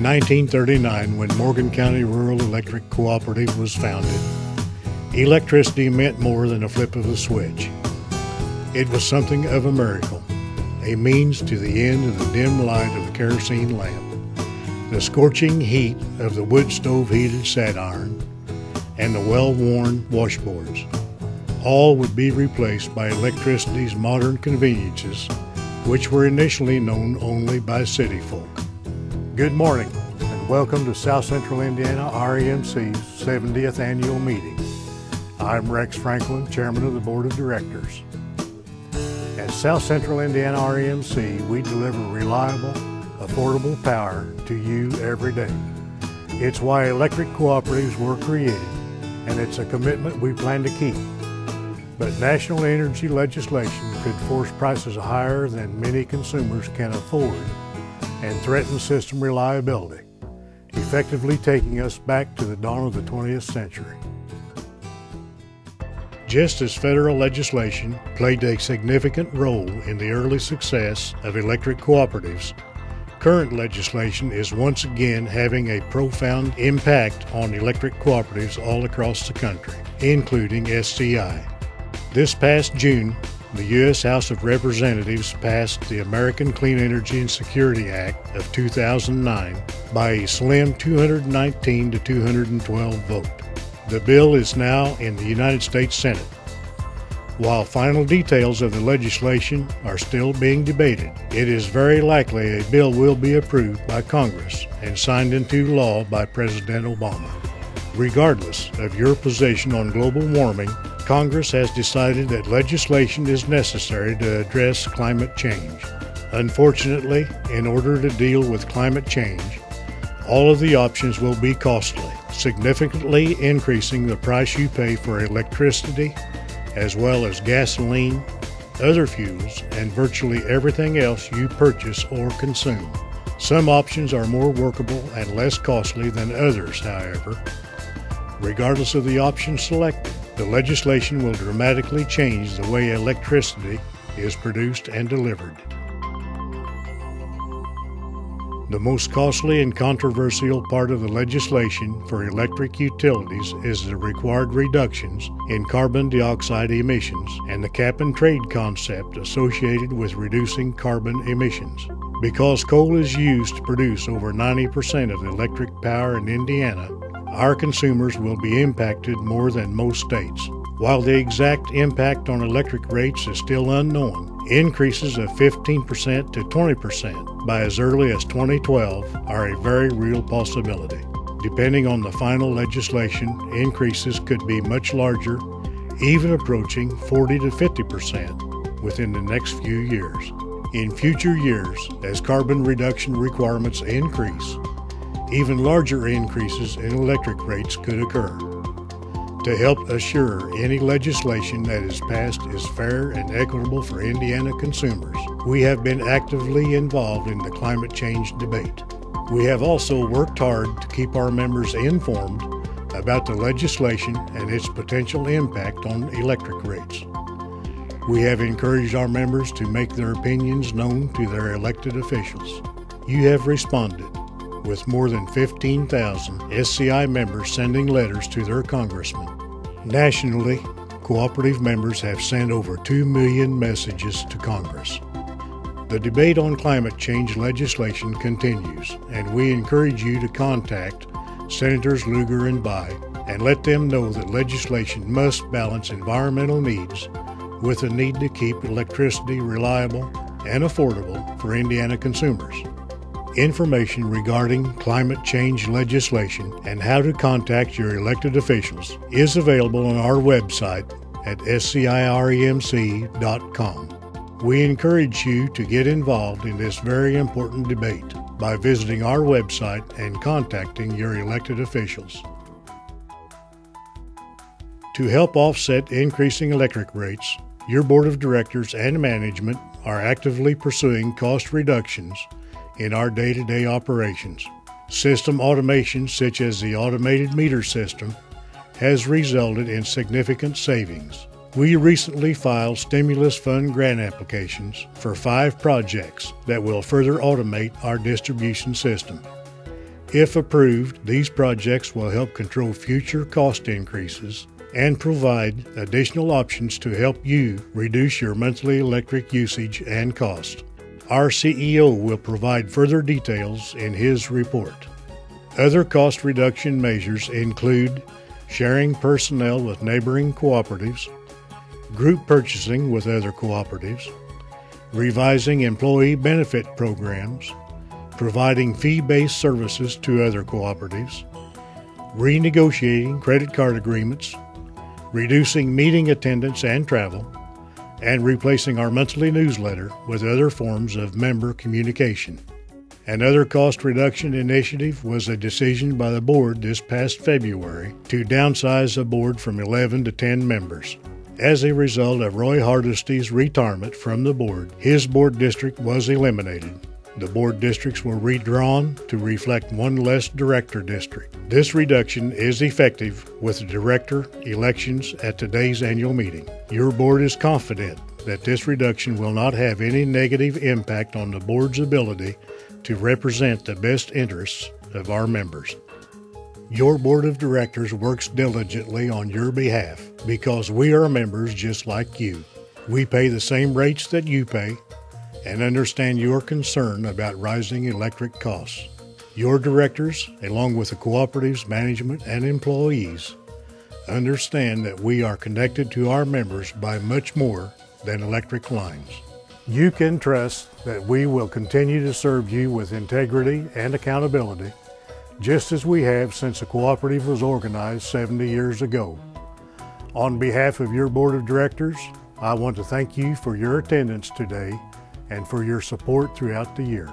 1939, when Morgan County Rural Electric Cooperative was founded, electricity meant more than a flip of a switch. It was something of a miracle, a means to the end of the dim light of the kerosene lamp, the scorching heat of the wood stove-heated sat-iron, and the well-worn washboards. All would be replaced by electricity's modern conveniences, which were initially known only by city folk. Good morning, and welcome to South Central Indiana REMC's 70th annual meeting. I'm Rex Franklin, Chairman of the Board of Directors. At South Central Indiana REMC, we deliver reliable, affordable power to you every day. It's why electric cooperatives were created, and it's a commitment we plan to keep. But national energy legislation could force prices higher than many consumers can afford and threaten system reliability, effectively taking us back to the dawn of the 20th century. Just as federal legislation played a significant role in the early success of electric cooperatives, current legislation is once again having a profound impact on electric cooperatives all across the country, including SCI. This past June, the U.S. House of Representatives passed the American Clean Energy and Security Act of 2009 by a slim 219 to 212 vote. The bill is now in the United States Senate. While final details of the legislation are still being debated, it is very likely a bill will be approved by Congress and signed into law by President Obama. Regardless of your position on global warming, Congress has decided that legislation is necessary to address climate change. Unfortunately, in order to deal with climate change, all of the options will be costly, significantly increasing the price you pay for electricity, as well as gasoline, other fuels, and virtually everything else you purchase or consume. Some options are more workable and less costly than others, however. Regardless of the option selected, the legislation will dramatically change the way electricity is produced and delivered. The most costly and controversial part of the legislation for electric utilities is the required reductions in carbon dioxide emissions and the cap-and-trade concept associated with reducing carbon emissions. Because coal is used to produce over 90% of the electric power in Indiana, our consumers will be impacted more than most states. While the exact impact on electric rates is still unknown, increases of 15% to 20% by as early as 2012 are a very real possibility. Depending on the final legislation, increases could be much larger, even approaching 40 to 50% within the next few years. In future years, as carbon reduction requirements increase, even larger increases in electric rates could occur. To help assure any legislation that is passed is fair and equitable for Indiana consumers, we have been actively involved in the climate change debate. We have also worked hard to keep our members informed about the legislation and its potential impact on electric rates. We have encouraged our members to make their opinions known to their elected officials. You have responded, with more than 15,000 SCI members sending letters to their congressmen. Nationally, cooperative members have sent over 2 million messages to Congress. The debate on climate change legislation continues, and we encourage you to contact Senators Lugar and Bayh and let them know that legislation must balance environmental needs with the need to keep electricity reliable and affordable for Indiana consumers. Information regarding climate change legislation and how to contact your elected officials is available on our website at sciremc.com. We encourage you to get involved in this very important debate by visiting our website and contacting your elected officials. To help offset increasing electric rates, your board of directors and management are actively pursuing cost reductions in our day-to-day operations. System automation, such as the automated meter system, has resulted in significant savings. We recently filed stimulus fund grant applications for 5 projects that will further automate our distribution system. If approved, these projects will help control future cost increases and provide additional options to help you reduce your monthly electric usage and cost. Our CEO will provide further details in his report. Other cost reduction measures include sharing personnel with neighboring cooperatives, group purchasing with other cooperatives, revising employee benefit programs, providing fee-based services to other cooperatives, renegotiating credit card agreements, reducing meeting attendance and travel, and replacing our monthly newsletter with other forms of member communication. Another cost reduction initiative was a decision by the board this past February to downsize the board from 11 to 10 members. As a result of Roy Hardesty's retirement from the board, his board district was eliminated. The board districts were redrawn to reflect one less director district. This reduction is effective with the director elections at today's annual meeting. Your board is confident that this reduction will not have any negative impact on the board's ability to represent the best interests of our members. Your board of directors works diligently on your behalf because we are members just like you. We pay the same rates that you pay and understand your concern about rising electric costs. Your directors, along with the cooperative's management and employees, understand that we are connected to our members by much more than electric lines. You can trust that we will continue to serve you with integrity and accountability, just as we have since the cooperative was organized 70 years ago. On behalf of your board of directors, I want to thank you for your attendance today and for your support throughout the year.